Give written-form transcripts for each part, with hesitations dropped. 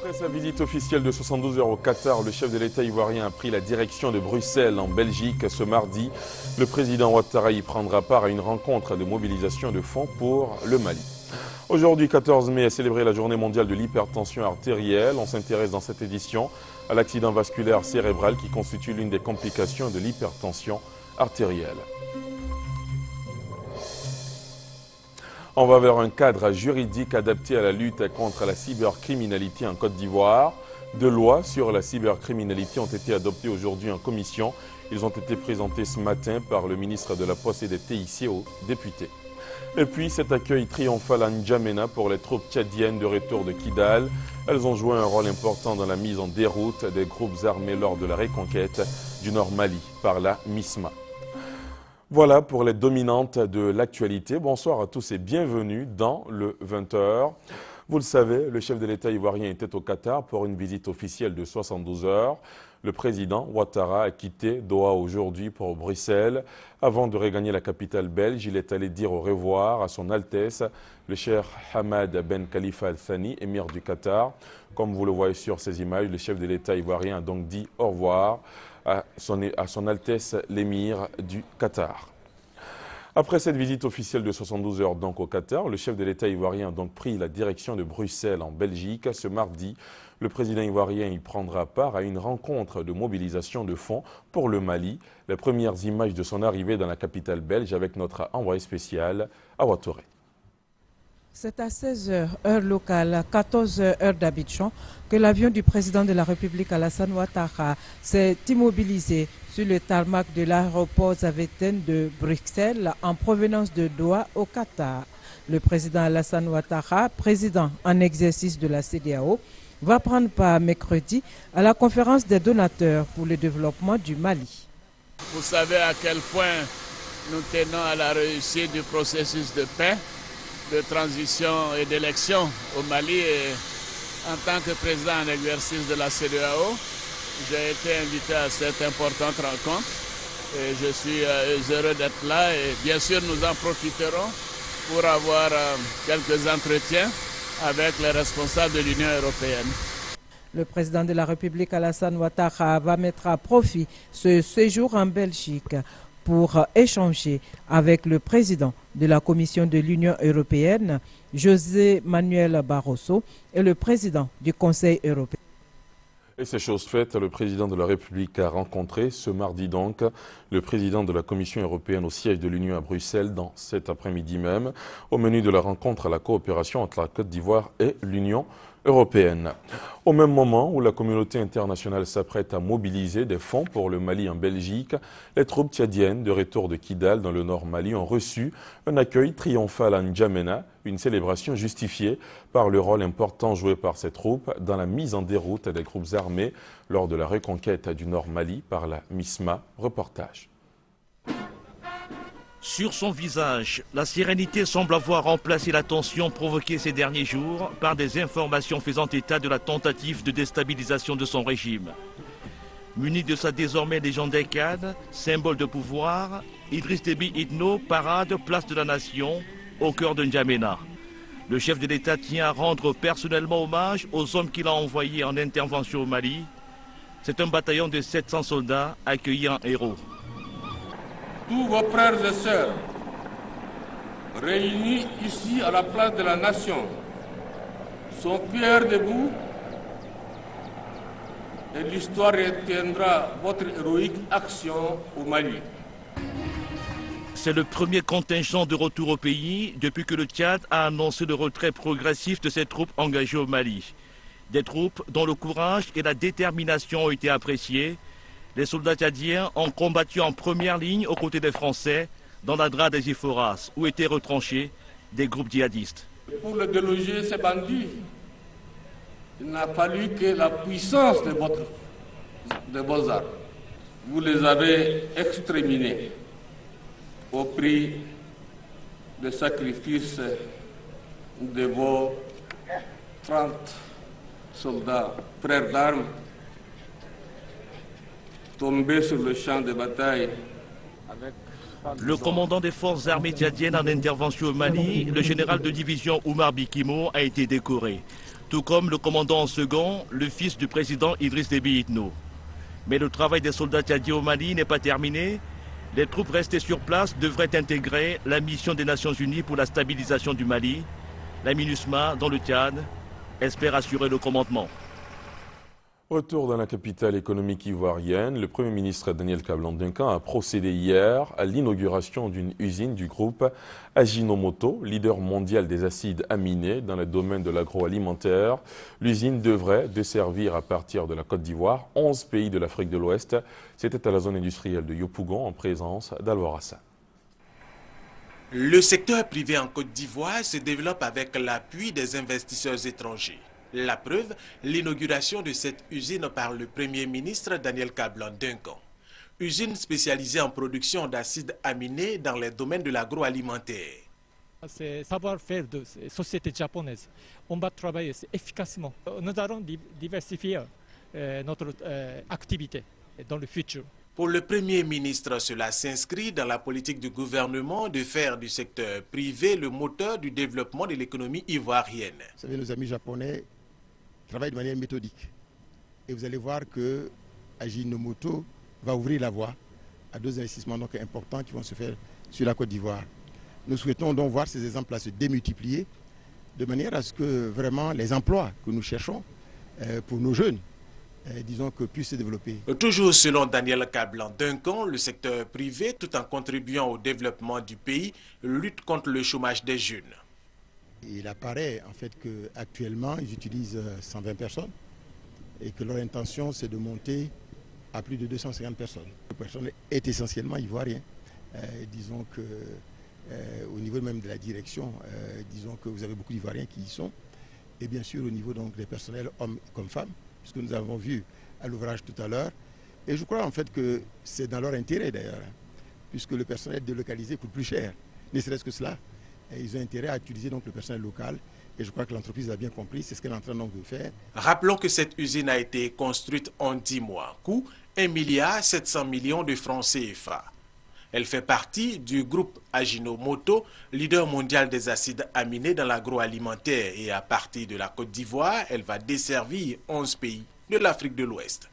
Après sa visite officielle de 72 heures au Qatar, le chef de l'État ivoirien a pris la direction de Bruxelles en Belgique ce mardi. Le président Ouattara y prendra part à une rencontre de mobilisation de fonds pour le Mali. Aujourd'hui, 14 mai, est célébrée la journée mondiale de l'hypertension artérielle. On s'intéresse dans cette édition à l'accident vasculaire cérébral qui constitue l'une des complications de l'hypertension artérielle. On va vers un cadre juridique adapté à la lutte contre la cybercriminalité en Côte d'Ivoire. Deux lois sur la cybercriminalité ont été adoptées aujourd'hui en commission. Ils ont été présentés ce matin par le ministre de la Poste et des TIC aux députés. Et puis cet accueil triomphal à N'Djamena pour les troupes tchadiennes de retour de Kidal. Elles ont joué un rôle important dans la mise en déroute des groupes armés lors de la reconquête du Nord Mali par la MISMA. Voilà pour les dominantes de l'actualité. Bonsoir à tous et bienvenue dans le 20h. Vous le savez, le chef de l'État ivoirien était au Qatar pour une visite officielle de 72 heures. Le président Ouattara a quitté Doha aujourd'hui pour Bruxelles. Avant de regagner la capitale belge, il est allé dire au revoir à son Altesse, le cheikh Hamad Ben Khalifa Al Thani, émir du Qatar. Comme vous le voyez sur ces images, le chef de l'État ivoirien a donc dit au revoir à son Altesse l'émir du Qatar. Après cette visite officielle de 72 heures donc au Qatar, le chef de l'État ivoirien a donc pris la direction de Bruxelles en Belgique. Ce mardi, le président ivoirien y prendra part à une rencontre de mobilisation de fonds pour le Mali. Les premières images de son arrivée dans la capitale belge avec notre envoyé spécial, Awa Touré. C'est à 16h, heure locale, 14h, heure d'Abidjan, que l'avion du président de la République Alassane Ouattara s'est immobilisé sur le tarmac de l'aéroport Zaventem de Bruxelles en provenance de Doha au Qatar. Le président Alassane Ouattara, président en exercice de la CEDEAO, va prendre part mercredi à la conférence des donateurs pour le développement du Mali. Vous savez à quel point nous tenons à la réussite du processus de paix, de transition et d'élection au Mali. Et en tant que président en exercice de la CEDEAO, j'ai été invité à cette importante rencontre et je suis heureux d'être là et bien sûr nous en profiterons pour avoir quelques entretiens avec les responsables de l'Union européenne. Le président de la République Alassane Ouattara va mettre à profit ce séjour en Belgique pour échanger avec le président de la Commission de l'Union européenne, José Manuel Barroso, et le président du Conseil européen. Et c'est chose faite, le président de la République a rencontré ce mardi donc le président de la Commission européenne au siège de l'Union à Bruxelles dans cet après-midi même. Au menu de la rencontre, la coopération entre la Côte d'Ivoire et l'Union européenne. Au même moment où la communauté internationale s'apprête à mobiliser des fonds pour le Mali en Belgique, les troupes tchadiennes de retour de Kidal dans le nord Mali ont reçu un accueil triomphal à N'Djamena, une célébration justifiée par le rôle important joué par ces troupes dans la mise en déroute des groupes armés lors de la reconquête du nord Mali par la MISMA. Reportage. Sur son visage, la sérénité semble avoir remplacé la tension provoquée ces derniers jours par des informations faisant état de la tentative de déstabilisation de son régime. Muni de sa désormais légendaire canne, symbole de pouvoir, Idriss Déby Itno parade place de la Nation au cœur de N'Djamena. Le chef de l'État tient à rendre personnellement hommage aux hommes qu'il a envoyés en intervention au Mali. C'est un bataillon de 700 soldats accueillis en héros. Tous vos frères et sœurs, réunis ici à la place de la Nation, sont fiers de vous et l'histoire retiendra votre héroïque action au Mali. C'est le premier contingent de retour au pays depuis que le Tchad a annoncé le retrait progressif de ses troupes engagées au Mali. Des troupes dont le courage et la détermination ont été appréciés. Les soldats tchadiens ont combattu en première ligne aux côtés des Français dans la DRA des Iforas, où étaient retranchés des groupes djihadistes. Pour le déloger ces bandits, il n'a fallu que la puissance de vos armes. Vous les avez exterminés au prix de sacrifices de vos 30 soldats, frères d'armes, tombés sur le champ de bataille. Le commandant des forces armées tchadiennes en intervention au Mali, le général de division Oumar Bikimo, a été décoré. tout comme le commandant en second, le fils du président Idriss Déby Itno. Mais le travail des soldats tchadiens au Mali n'est pas terminé. Les troupes restées sur place devraient intégrer la mission des Nations Unies pour la stabilisation du Mali. La MINUSMA, dans le Tchad, espère assurer le commandement. Retour dans la capitale économique ivoirienne, le Premier ministre Daniel Kablan-Duncan a procédé hier à l'inauguration d'une usine du groupe Ajinomoto, leader mondial des acides aminés dans le domaine de l'agroalimentaire. L'usine devrait desservir à partir de la Côte d'Ivoire 11 pays de l'Afrique de l'Ouest. C'était à la zone industrielle de Yopougon en présence d'Alvarassa. Le secteur privé en Côte d'Ivoire se développe avec l'appui des investisseurs étrangers. La preuve, l'inauguration de cette usine par le Premier ministre Daniel Kablan-Duncan. Usine spécialisée en production d'acides aminés dans les domaines de l'agroalimentaire. C'est savoir-faire de sociétés japonaises. On va travailler efficacement. Nous allons diversifier notre activité dans le futur. Pour le Premier ministre, cela s'inscrit dans la politique du gouvernement de faire du secteur privé le moteur du développement de l'économie ivoirienne. Vous savez, nos amis japonais travaillent de manière méthodique. Et vous allez voir que Ajinomoto va ouvrir la voie à deux investissements donc importants qui vont se faire sur la Côte d'Ivoire. Nous souhaitons donc voir ces exemples-là se démultiplier de manière à ce que vraiment les emplois que nous cherchons pour nos jeunes, disons que puissent se développer. Toujours selon Daniel Kablan-Duncan, le secteur privé, tout en contribuant au développement du pays, lutte contre le chômage des jeunes. Il apparaît en fait qu'actuellement, ils utilisent 120 personnes et que leur intention, c'est de monter à plus de 250 personnes. Le personnel est essentiellement ivoirien. Disons que au niveau même de la direction, disons que vous avez beaucoup d'Ivoiriens qui y sont. Et bien sûr, au niveau donc des personnels, hommes comme femmes, puisque nous avons vu à l'ouvrage tout à l'heure. Et je crois en fait que c'est dans leur intérêt d'ailleurs, puisque le personnel délocalisé coûte plus cher. Ne serait-ce que cela. Et ils ont intérêt à utiliser donc le personnel local et je crois que l'entreprise a bien compris, c'est ce qu'elle est en train donc de faire. Rappelons que cette usine a été construite en 10 mois, coût 1,7 milliard de francs CFA. Elle fait partie du groupe Ajinomoto, leader mondial des acides aminés dans l'agroalimentaire et à partir de la Côte d'Ivoire, elle va desservir 11 pays de l'Afrique de l'Ouest.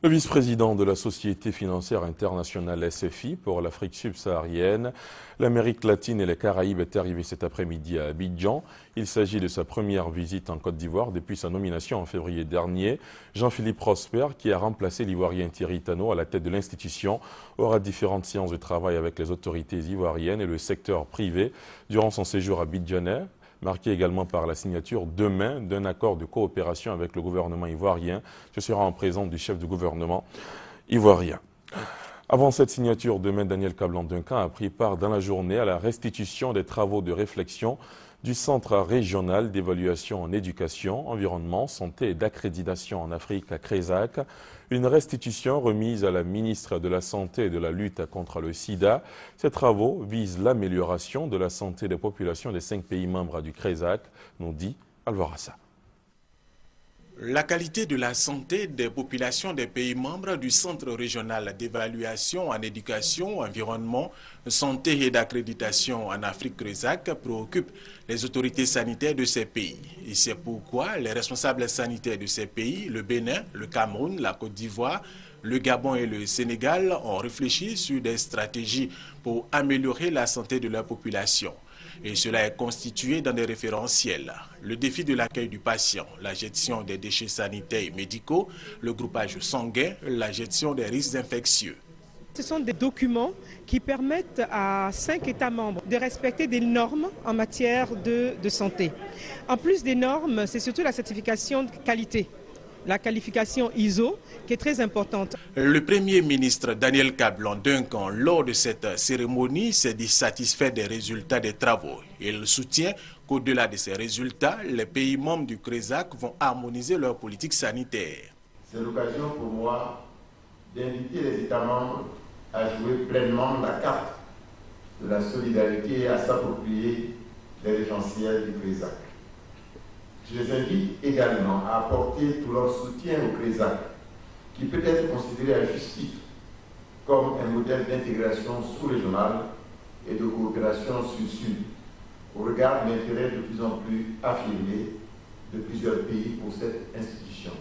Le vice-président de la Société financière internationale SFI pour l'Afrique subsaharienne, l'Amérique latine et les Caraïbes est arrivé cet après-midi à Abidjan. Il s'agit de sa première visite en Côte d'Ivoire depuis sa nomination en février dernier. Jean-Philippe Prosper, qui a remplacé l'Ivoirien Thierry Tano à la tête de l'institution, aura différentes séances de travail avec les autorités ivoiriennes et le secteur privé durant son séjour abidjanais, marqué également par la signature demain d'un accord de coopération avec le gouvernement ivoirien. Ce sera en présence du chef du gouvernement ivoirien. Avant cette signature, demain, Daniel Kablan-Duncan a pris part dans la journée à la restitution des travaux de réflexion du Centre régional d'évaluation en éducation, environnement, santé et d'accréditation en Afrique à Crézac. Une restitution remise à la ministre de la Santé et de la lutte contre le sida. Ces travaux visent l'amélioration de la santé des populations des 5 pays membres du Crézac, nous dit Alvarassa. La qualité de la santé des populations des pays membres du Centre régional d'évaluation en éducation, environnement, santé et d'accréditation en Afrique Crézac préoccupe les autorités sanitaires de ces pays. Et c'est pourquoi les responsables sanitaires de ces pays, le Bénin, le Cameroun, la Côte d'Ivoire, le Gabon et le Sénégal ont réfléchi sur des stratégies pour améliorer la santé de leur population. Et cela est constitué dans des référentiels. Le défi de l'accueil du patient, la gestion des déchets sanitaires et médicaux, le groupage sanguin, la gestion des risques infectieux. Ce sont des documents qui permettent à 5 États membres de respecter des normes en matière de santé. En plus des normes, c'est surtout la certification de qualité. La qualification ISO qui est très importante. Le Premier ministre Daniel Kablan-Duncan, lors de cette cérémonie, s'est dit satisfait des résultats des travaux. Il soutient qu'au-delà de ces résultats, les pays membres du Crézac vont harmoniser leur politique sanitaire. C'est l'occasion pour moi d'inviter les États membres à jouer pleinement la carte de la solidarité et à s'approprier les référentiels du Crézac. Je les invite également à apporter tout leur soutien au Crézac, qui peut être considéré à juste titre comme un modèle d'intégration sous-régionale et de coopération sud-sud, au regard de l'intérêt de plus en plus affirmé de plusieurs pays pour cette institution.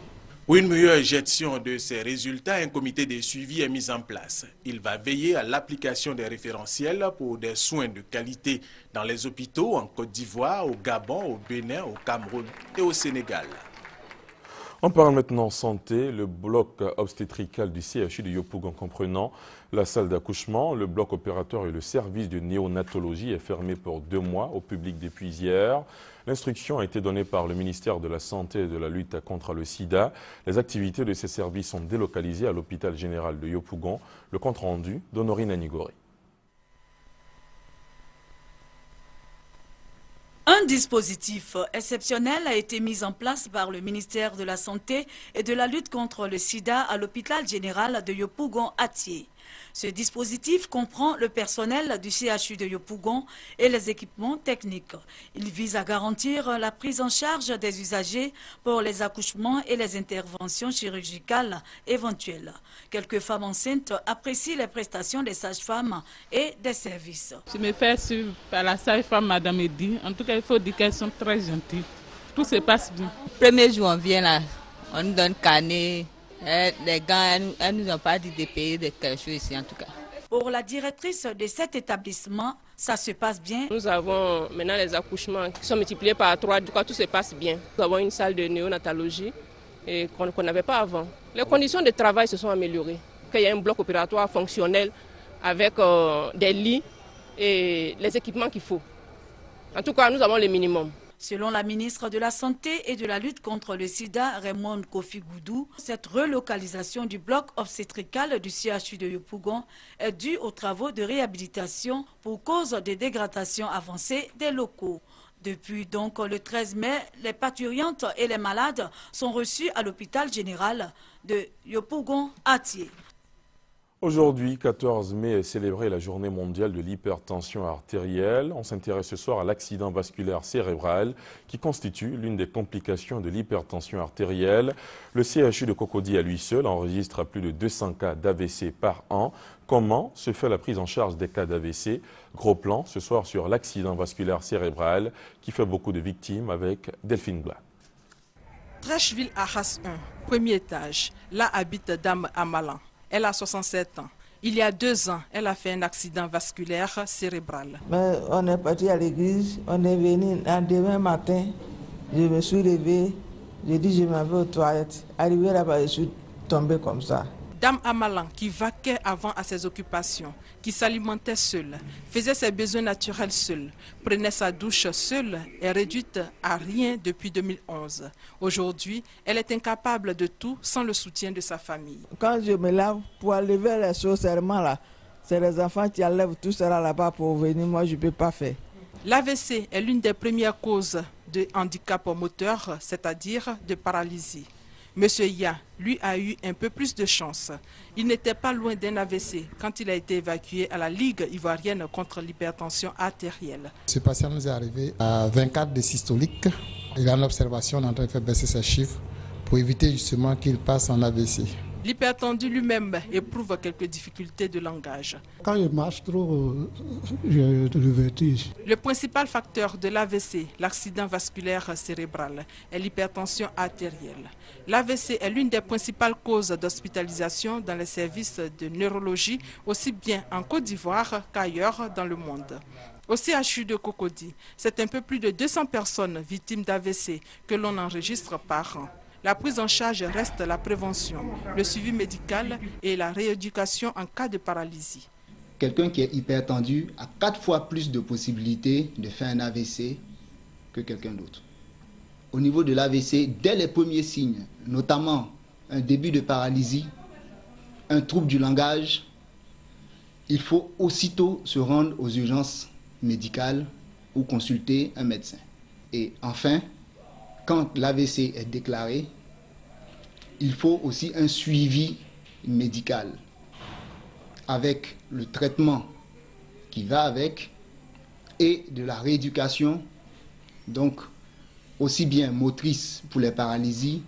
Pour une meilleure gestion de ces résultats, un comité de suivi est mis en place. Il va veiller à l'application des référentiels pour des soins de qualité dans les hôpitaux en Côte d'Ivoire, au Gabon, au Bénin, au Cameroun et au Sénégal. On parle maintenant santé. Le bloc obstétrical du CHU de Yopougon comprenant la salle d'accouchement, le bloc opérateur et le service de néonatologie est fermé pour 2 mois au public depuis hier. L'instruction a été donnée par le ministère de la Santé et de la lutte contre le sida. Les activités de ces services sont délocalisées à l'hôpital général de Yopougon. Le compte rendu d'Honorine Anigori. Un dispositif exceptionnel a été mis en place par le ministère de la Santé et de la lutte contre le sida à l'hôpital général de Yopougon-Atié. Ce dispositif comprend le personnel du CHU de Yopougon et les équipements techniques. Il vise à garantir la prise en charge des usagers pour les accouchements et les interventions chirurgicales éventuelles. Quelques femmes enceintes apprécient les prestations des sages-femmes et des services. Je me fais suivre par la sage-femme Madame Eddy. En tout cas, il faut dire qu'elles sont très gentilles. Tout se passe bien. Premier jour, on vient là, on nous donne carnet. Les gars, elles nous ont pas dit de payer de quelque chose ici en tout cas. Pour la directrice de cet établissement, ça se passe bien. Nous avons maintenant les accouchements qui sont multipliés par 3, du coup tout se passe bien. Nous avons une salle de néonatologie qu'on n'avait pas avant. Les conditions de travail se sont améliorées. Il y a un bloc opératoire fonctionnel avec des lits et les équipements qu'il faut. En tout cas, nous avons le minimum. Selon la ministre de la Santé et de la lutte contre le sida, Raymond Kofi Goudou, cette relocalisation du bloc obstétrical du CHU de Yopougon est due aux travaux de réhabilitation pour cause de dégradation avancée des locaux. Depuis donc le 13 mai, les parturientes et les malades sont reçus à l'hôpital général de Yopougon-Atié. Aujourd'hui, 14 mai, est célébrée la journée mondiale de l'hypertension artérielle. On s'intéresse ce soir à l'accident vasculaire cérébral qui constitue l'une des complications de l'hypertension artérielle. Le CHU de Cocody à lui seul enregistre plus de 200 cas d'AVC par an. Comment se fait la prise en charge des cas d'AVC? Gros plan ce soir sur l'accident vasculaire cérébral qui fait beaucoup de victimes avec Delphine Blas. Trècheville Arras 1, premier étage. Là habite Dame Amalan. Elle a 67 ans. Il y a 2 ans, elle a fait un accident vasculaire cérébral. Mais on est parti à l'église, on est venu un demain matin, je me suis levé, j'ai dit je m'en vais aux toilettes. Arrivé là-bas, je suis tombé comme ça. Dame Amalan, qui vaquait avant à ses occupations, qui s'alimentait seule, faisait ses besoins naturels seule, prenait sa douche seule, est réduite à rien depuis 2011. Aujourd'hui, elle est incapable de tout sans le soutien de sa famille. Quand je me lave pour enlever les choses seulement là, c'est les enfants qui enlèvent tout cela là-bas pour venir, moi je ne peux pas faire. L'AVC est l'une des premières causes de handicap moteur, c'est-à-dire de paralysie. Monsieur Ya, lui, a eu un peu plus de chance. Il n'était pas loin d'un AVC quand il a été évacué à la Ligue ivoirienne contre l'hypertension artérielle. Ce patient nous est arrivé à 24 de systolique. Il est en observation, on est en train de faire baisser ses chiffres pour éviter justement qu'il passe en AVC. L'hypertendu lui-même éprouve quelques difficultés de langage. Quand je marche trop, j'ai le vertige. Le principal facteur de l'AVC, l'accident vasculaire cérébral, est l'hypertension artérielle. L'AVC est l'une des principales causes d'hospitalisation dans les services de neurologie, aussi bien en Côte d'Ivoire qu'ailleurs dans le monde. Au CHU de Cocody, c'est un peu plus de 200 personnes victimes d'AVC que l'on enregistre par an. La prise en charge reste la prévention, le suivi médical et la rééducation en cas de paralysie. Quelqu'un qui est hypertendu a 4 fois plus de possibilités de faire un AVC que quelqu'un d'autre. Au niveau de l'AVC, dès les premiers signes, notamment un début de paralysie, un trouble du langage, il faut aussitôt se rendre aux urgences médicales ou consulter un médecin. Et enfin, quand l'AVC est déclaré, il faut aussi un suivi médical avec le traitement qui va avec et de la rééducation, donc aussi bien motrice pour les paralysies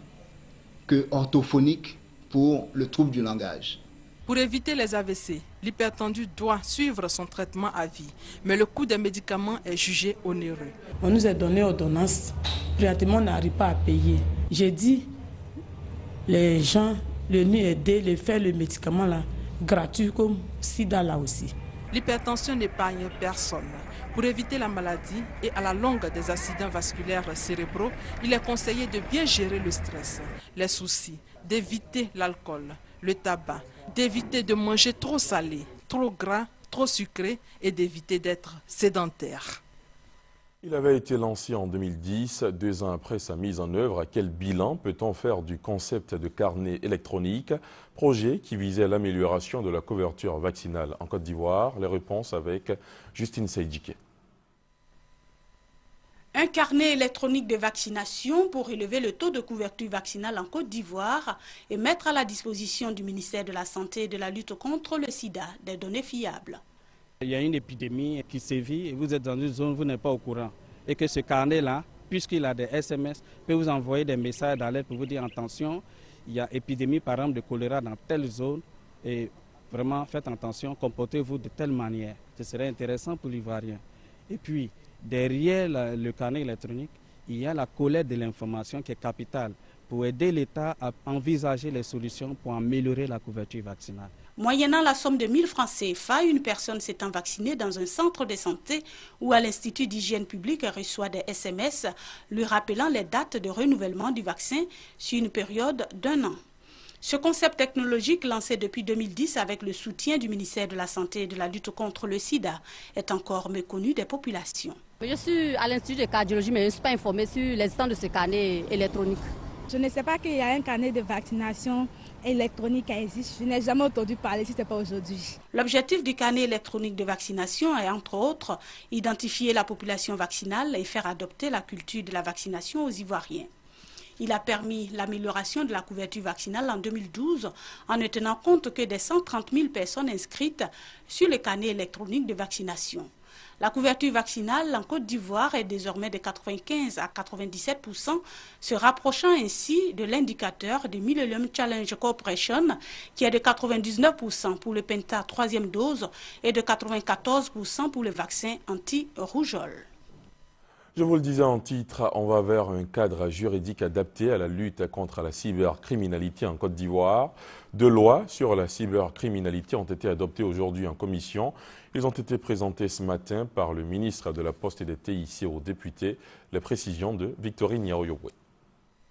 que orthophonique pour le trouble du langage. Pour éviter les AVC, l'hypertendu doit suivre son traitement à vie, mais le coût des médicaments est jugé onéreux. On nous a donné ordonnance, pratiquement on n'arrive pas à payer. J'ai dit, les gens, le nous aider, de faire le médicament là, gratuit comme SIDA là aussi. L'hypertension n'épargne personne. Pour éviter la maladie et à la longue des accidents vasculaires cérébraux, il est conseillé de bien gérer le stress, les soucis, d'éviter l'alcool, le tabac, d'éviter de manger trop salé, trop gras, trop sucré et d'éviter d'être sédentaire. Il avait été lancé en 2010, 2 ans après sa mise en œuvre. Quel bilan peut-on faire du concept de carnet électronique, projet qui visait l'amélioration de la couverture vaccinale en Côte d'Ivoire? Les réponses avec Justine Seydjiké. Un carnet électronique de vaccination pour élever le taux de couverture vaccinale en Côte d'Ivoire et mettre à la disposition du ministère de la Santé et de la lutte contre le sida des données fiables. Il y a une épidémie qui sévit et vous êtes dans une zone où vous n'êtes pas au courant. Et que ce carnet-là, puisqu'il a des SMS, peut vous envoyer des messages d'alerte pour vous dire attention, il y a épidémie par exemple de choléra dans telle zone et vraiment faites attention, comportez-vous de telle manière. Ce serait intéressant pour l'Ivoirien. Et puis, derrière le carnet électronique, il y a la collecte de l'information qui est capitale pour aider l'État à envisager les solutions pour améliorer la couverture vaccinale. Moyennant la somme de 1000 francs CFA, une personne s'étant vaccinée dans un centre de santé ou à l'Institut d'hygiène publique reçoit des SMS lui rappelant les dates de renouvellement du vaccin sur une période d'1 an. Ce concept technologique, lancé depuis 2010 avec le soutien du ministère de la Santé et de la lutte contre le sida, est encore méconnu des populations. Je suis à l'Institut de cardiologie, mais je ne suis pas informée sur l'existence de ce carnet électronique. Je ne sais pas qu'il y a un carnet de vaccination électronique qui existe. Je n'ai jamais entendu parler si ce n'est pas aujourd'hui. L'objectif du carnet électronique de vaccination est, entre autres, identifier la population vaccinale et faire adopter la culture de la vaccination aux Ivoiriens. Il a permis l'amélioration de la couverture vaccinale en 2012 en ne tenant compte que des 130 000 personnes inscrites sur le carnet électronique de vaccination. La couverture vaccinale en Côte d'Ivoire est désormais de 95 à 97%, se rapprochant ainsi de l'indicateur du Millennium Challenge Corporation qui est de 99% pour le Penta 3e dose et de 94% pour le vaccin anti-rougeole. Je vous le disais en titre, on va vers un cadre juridique adapté à la lutte contre la cybercriminalité en Côte d'Ivoire. 2 lois sur la cybercriminalité ont été adoptées aujourd'hui en commission. Ils ont été présentés ce matin par le ministre de la Poste et des TIC aux députés. Les précisions de Victorine Yaoyoué.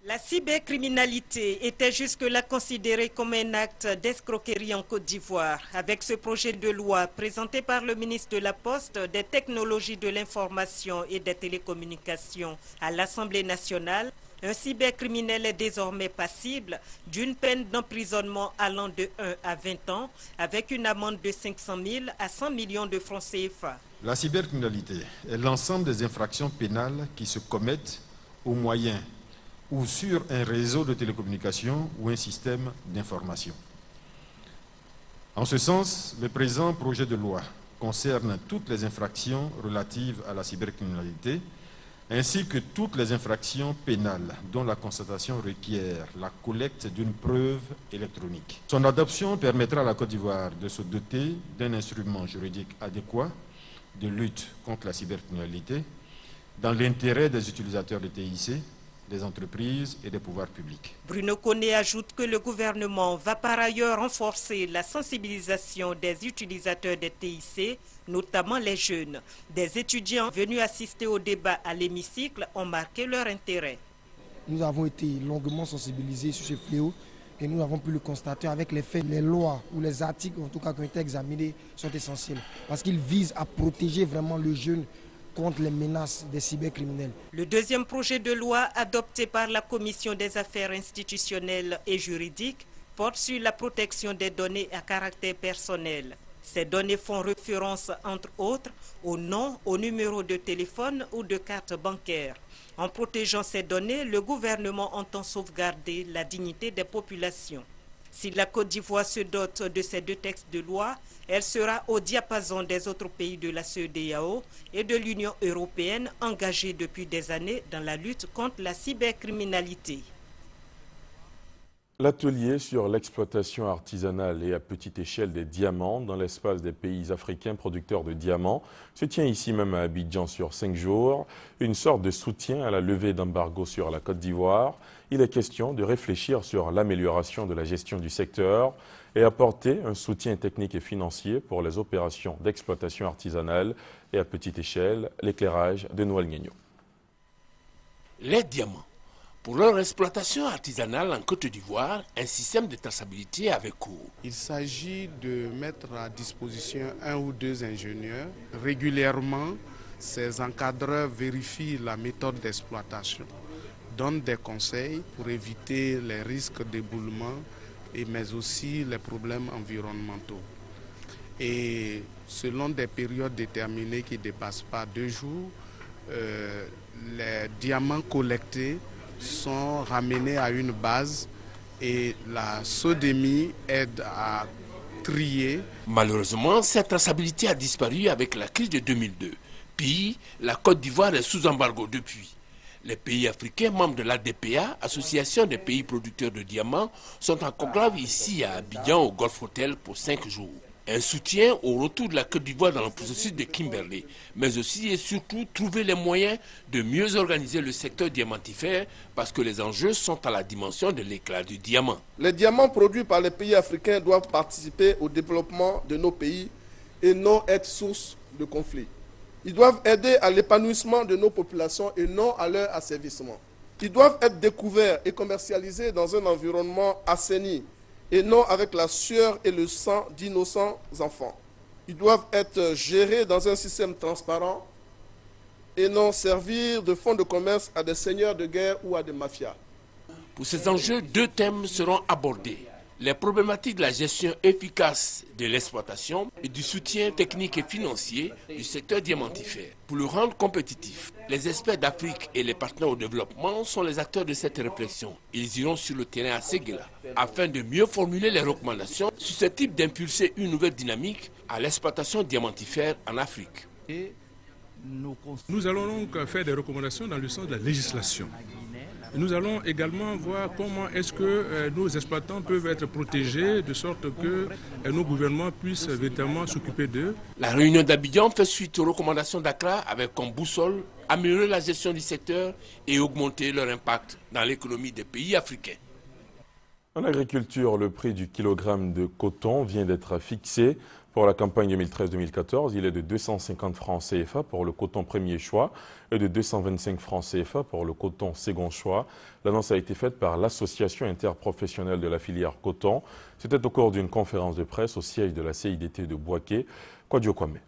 La cybercriminalité était jusque-là considérée comme un acte d'escroquerie en Côte d'Ivoire. Avec ce projet de loi présenté par le ministre de la Poste, des technologies de l'information et des télécommunications à l'Assemblée nationale, un cybercriminel est désormais passible d'une peine d'emprisonnement allant de 1 à 20 ans avec une amende de 500 000 à 100 millions de francs CFA. La cybercriminalité est l'ensemble des infractions pénales qui se commettent au moyen ou sur un réseau de télécommunications ou un système d'information. En ce sens, le présent projet de loi concerne toutes les infractions relatives à la cybercriminalité, ainsi que toutes les infractions pénales dont la constatation requiert la collecte d'une preuve électronique. Son adoption permettra à la Côte d'Ivoire de se doter d'un instrument juridique adéquat de lutte contre la cybercriminalité dans l'intérêt des utilisateurs de TIC, des entreprises et des pouvoirs publics. Bruno Koné ajoute que le gouvernement va par ailleurs renforcer la sensibilisation des utilisateurs des TIC, notamment les jeunes. Des étudiants venus assister au débat à l'hémicycle ont marqué leur intérêt. Nous avons été longuement sensibilisés sur ce fléau et nous avons pu le constater avec les faits. Les lois ou les articles en tout cas qui ont été examinés sont essentiels parce qu'ils visent à protéger vraiment le jeune contre les menaces des cybercriminels. Le deuxième projet de loi adopté par la Commission des affaires institutionnelles et juridiques porte sur la protection des données à caractère personnel. Ces données font référence, entre autres, au nom, au numéro de téléphone ou de carte bancaire. En protégeant ces données, le gouvernement entend sauvegarder la dignité des populations. Si la Côte d'Ivoire se dote de ces 2 textes de loi, elle sera au diapason des autres pays de la CEDEAO et de l'Union européenne engagés depuis des années dans la lutte contre la cybercriminalité. L'atelier sur l'exploitation artisanale et à petite échelle des diamants dans l'espace des pays africains producteurs de diamants se tient ici même à Abidjan sur 5 jours, une sorte de soutien à la levée d'embargo sur la Côte d'Ivoire. Il est question de réfléchir sur l'amélioration de la gestion du secteur et apporter un soutien technique et financier pour les opérations d'exploitation artisanale et à petite échelle, l'éclairage de Noël Nguéniot. Les diamants. Pour leur exploitation artisanale en Côte d'Ivoire, un système de traçabilité avait cours. Il s'agit de mettre à disposition 1 ou 2 ingénieurs. Régulièrement, ces encadreurs vérifient la méthode d'exploitation, donnent des conseils pour éviter les risques d'éboulement, mais aussi les problèmes environnementaux. Et selon des périodes déterminées qui ne dépassent pas 2 jours, les diamants collectés sont ramenés à une base et la SODEMI aide à trier. Malheureusement, cette traçabilité a disparu avec la crise de 2002. Puis, la Côte d'Ivoire est sous embargo depuis. Les pays africains membres de l'ADPA, Association des pays producteurs de diamants, sont en conclave ici à Abidjan au Golf Hotel pour 5 jours. Un soutien au retour de la Côte d'Ivoire dans le processus de Kimberley, mais aussi et surtout trouver les moyens de mieux organiser le secteur diamantifère parce que les enjeux sont à la dimension de l'éclat du diamant. Les diamants produits par les pays africains doivent participer au développement de nos pays et non être source de conflits. Ils doivent aider à l'épanouissement de nos populations et non à leur asservissement. Ils doivent être découverts et commercialisés dans un environnement assaini et non avec la sueur et le sang d'innocents enfants. Ils doivent être gérés dans un système transparent et non servir de fonds de commerce à des seigneurs de guerre ou à des mafias. Pour ces enjeux, 2 thèmes seront abordés. Les problématiques de la gestion efficace de l'exploitation et du soutien technique et financier du secteur diamantifère. Pour le rendre compétitif, les experts d'Afrique et les partenaires au développement sont les acteurs de cette réflexion. Ils iront sur le terrain à Séguéla afin de mieux formuler les recommandations susceptibles d'impulser une nouvelle dynamique à l'exploitation diamantifère en Afrique. Nous allons donc faire des recommandations dans le sens de la législation. Nous allons également voir comment est-ce que nos exploitants peuvent être protégés de sorte que nos gouvernements puissent véritablement s'occuper d'eux. La réunion d'Abidjan fait suite aux recommandations d'Accra avec comme boussole améliorer la gestion du secteur et augmenter leur impact dans l'économie des pays africains. En agriculture, le prix du kilogramme de coton vient d'être fixé. Pour la campagne 2013-2014, il est de 250 francs CFA pour le coton premier choix et de 225 francs CFA pour le coton second choix. L'annonce a été faite par l'Association interprofessionnelle de la filière coton. C'était au cours d'une conférence de presse au siège de la CIDT de Bouaké. Kwadjo Kwame.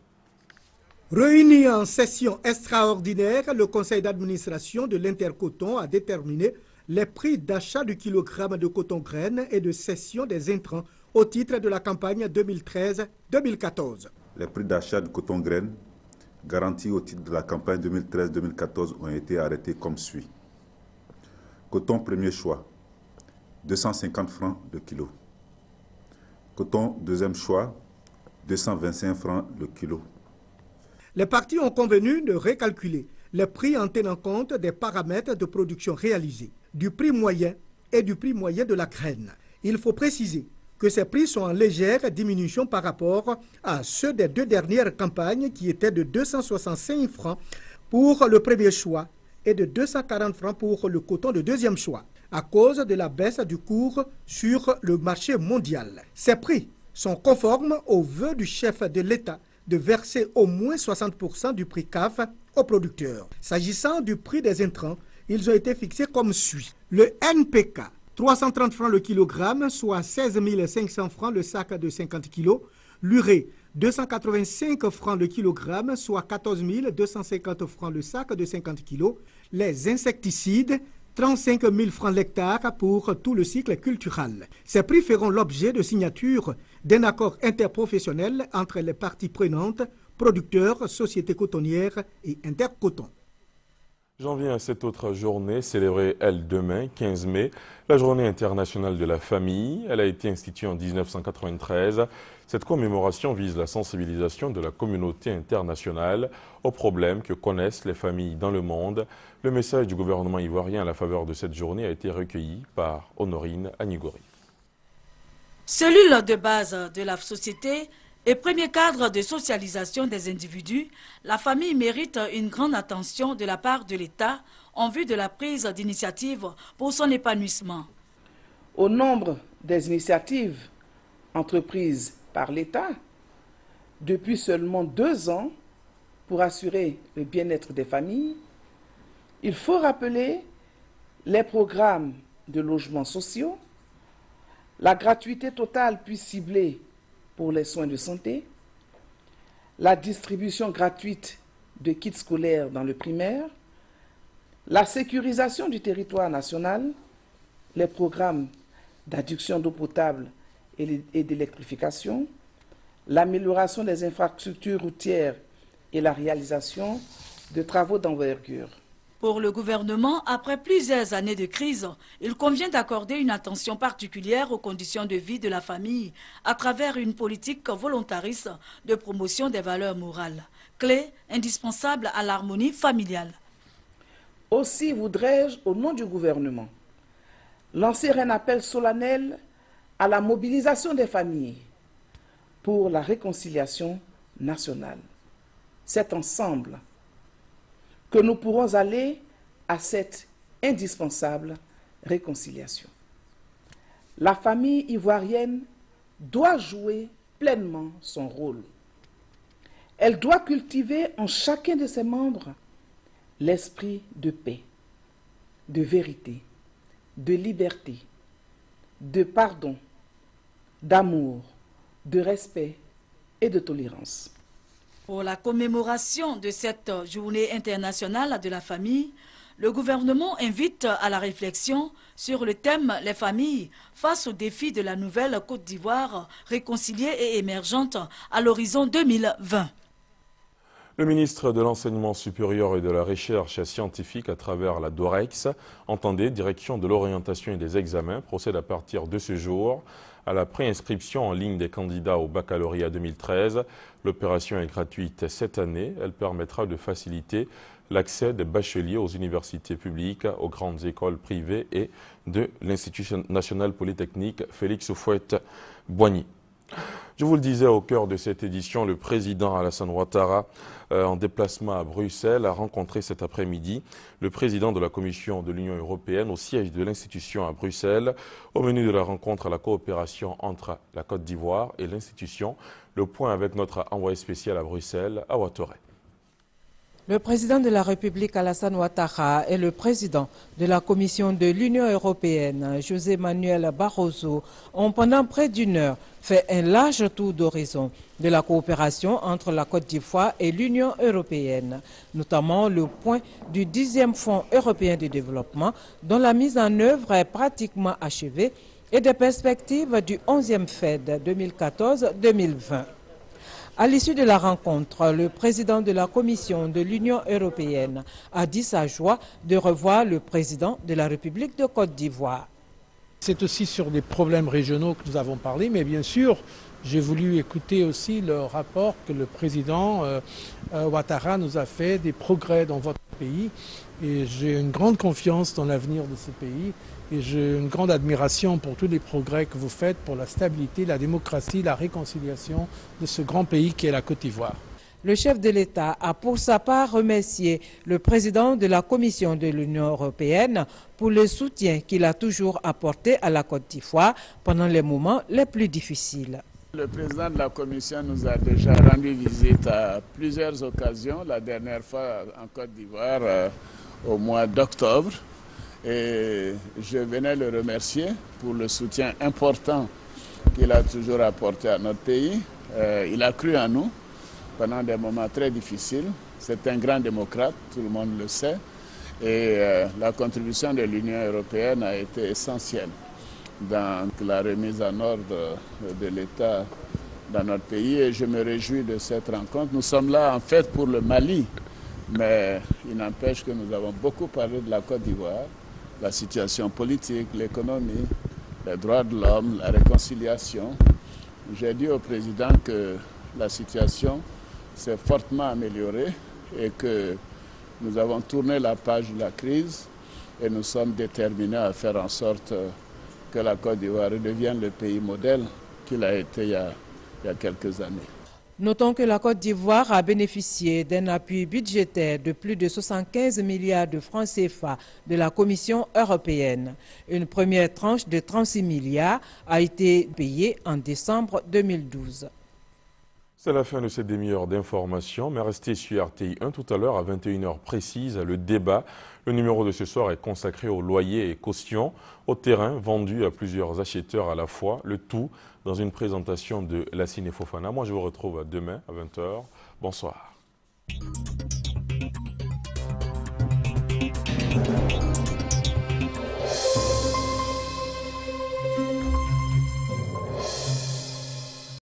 Réuni en session extraordinaire, le conseil d'administration de l'Intercoton a déterminé les prix d'achat du kilogramme de coton graine et de cession des intrants au titre de la campagne 2013-2014. Les prix d'achat du coton graine garantis au titre de la campagne 2013-2014 ont été arrêtés comme suit. Coton premier choix, 250 francs le kilo. Coton deuxième choix, 225 francs le kilo. Les parties ont convenu de récalculer les prix en tenant compte des paramètres de production réalisés, du prix moyen et du prix moyen de la graine. Il faut préciser que ces prix sont en légère diminution par rapport à ceux des 2 dernières campagnes qui étaient de 265 francs pour le premier choix et de 240 francs pour le coton de deuxième choix, à cause de la baisse du cours sur le marché mondial. Ces prix sont conformes au vœu du chef de l'État de verser au moins 60% du prix CAF aux producteurs. S'agissant du prix des intrants, ils ont été fixés comme suit. Le NPK, 330 francs le kilogramme, soit 16 500 francs le sac de 50 kg. L'urée, 285 francs le kilogramme, soit 14 250 francs le sac de 50 kg. Les insecticides, 35 000 francs l'hectare pour tout le cycle culturel. Ces prix feront l'objet de signature d'un accord interprofessionnel entre les parties prenantes, producteurs, sociétés cotonnières et Intercoton. J'en viens à cette autre journée, célébrée, elle, demain, 15 mai, la Journée internationale de la famille. Elle a été instituée en 1993. Cette commémoration vise la sensibilisation de la communauté internationale aux problèmes que connaissent les familles dans le monde. Le message du gouvernement ivoirien à la faveur de cette journée a été recueilli par Honorine Agnigori. Cellule de base de la société et premier cadre de socialisation des individus, la famille mérite une grande attention de la part de l'État en vue de la prise d'initiatives pour son épanouissement. Au nombre des initiatives entreprises par l'État, depuis seulement 2 ans, pour assurer le bien-être des familles, il faut rappeler les programmes de logements sociaux, la gratuité totale puis ciblée pour les soins de santé, la distribution gratuite de kits scolaires dans le primaire, la sécurisation du territoire national, les programmes d'adduction d'eau potable et d'électrification, l'amélioration des infrastructures routières et la réalisation de travaux d'envergure. Pour le gouvernement, après plusieurs années de crise, il convient d'accorder une attention particulière aux conditions de vie de la famille à travers une politique volontariste de promotion des valeurs morales, clé indispensable à l'harmonie familiale. Aussi voudrais-je, au nom du gouvernement, lancer un appel solennel à la mobilisation des familles pour la réconciliation nationale. C'est ensemble que nous pourrons aller à cette indispensable réconciliation. La famille ivoirienne doit jouer pleinement son rôle. Elle doit cultiver en chacun de ses membres l'esprit de paix, de vérité, de liberté, de pardon, d'amour, de respect et de tolérance. Pour la commémoration de cette journée internationale de la famille, le gouvernement invite à la réflexion sur le thème « Les familles face aux défis de la nouvelle Côte d'Ivoire réconciliée et émergente à l'horizon 2020 ». Le ministre de l'Enseignement supérieur et de la Recherche scientifique à travers la DOREX, entendez, direction de l'orientation et des examens, procède à partir de ce jour à la préinscription en ligne des candidats au baccalauréat 2013. L'opération est gratuite cette année. Elle permettra de faciliter l'accès des bacheliers aux universités publiques, aux grandes écoles privées et de l'Institut national polytechnique Félix Houphouët-Boigny. Je vous le disais, au cœur de cette édition, le président Alassane Ouattara, en déplacement à Bruxelles, a rencontré cet après-midi le président de la Commission de l'Union européenne au siège de l'institution à Bruxelles. Au menu de la rencontre, la coopération entre la Côte d'Ivoire et l'institution. Le point avec notre envoyé spécial à Bruxelles, à Ouattara. Le président de la République Alassane Ouattara et le président de la Commission de l'Union européenne, José Manuel Barroso, ont pendant près d'1 heure fait un large tour d'horizon de la coopération entre la Côte d'Ivoire et l'Union européenne, notamment le point du 10e Fonds européen de développement dont la mise en œuvre est pratiquement achevée et des perspectives du 11e FED 2014-2020. À l'issue de la rencontre, le président de la Commission de l'Union européenne a dit sa joie de revoir le président de la République de Côte d'Ivoire. C'est aussi sur des problèmes régionaux que nous avons parlé, mais bien sûr, j'ai voulu écouter aussi le rapport que le président Ouattara nous a fait des progrès dans votre pays. Et j'ai une grande confiance dans l'avenir de ce pays. Et j'ai une grande admiration pour tous les progrès que vous faites pour la stabilité, la démocratie, la réconciliation de ce grand pays qui est la Côte d'Ivoire. Le chef de l'État a pour sa part remercié le président de la Commission de l'Union européenne pour le soutien qu'il a toujours apporté à la Côte d'Ivoire pendant les moments les plus difficiles. Le président de la Commission nous a déjà rendu visite à plusieurs occasions, la dernière fois en Côte d'Ivoire au mois d'octobre. Et je venais le remercier pour le soutien important qu'il a toujours apporté à notre pays. Il a cru en nous pendant des moments très difficiles. C'est un grand démocrate, tout le monde le sait. Et la contribution de l'Union européenne a été essentielle dans la remise en ordre de l'État dans notre pays. Et je me réjouis de cette rencontre. Nous sommes là en fait pour le Mali. Mais il n'empêche que nous avons beaucoup parlé de la Côte d'Ivoire, la situation politique, l'économie, les droits de l'homme, la réconciliation. J'ai dit au président que la situation s'est fortement améliorée et que nous avons tourné la page de la crise et nous sommes déterminés à faire en sorte que la Côte d'Ivoire redevienne le pays modèle qu'il a été il y a quelques années. Notons que la Côte d'Ivoire a bénéficié d'un appui budgétaire de plus de 75 milliards de francs CFA de la Commission européenne. Une première tranche de 36 milliards a été payée en décembre 2012. C'est la fin de cette demi-heure d'information, mais restez sur RTI 1 tout à l'heure à 21h précise. Le débat, le numéro de ce soir est consacré aux loyers et cautions, au terrain vendu à plusieurs acheteurs à la fois, le tout dans une présentation de Lassine Fofana. Moi, je vous retrouve demain à 20h. Bonsoir.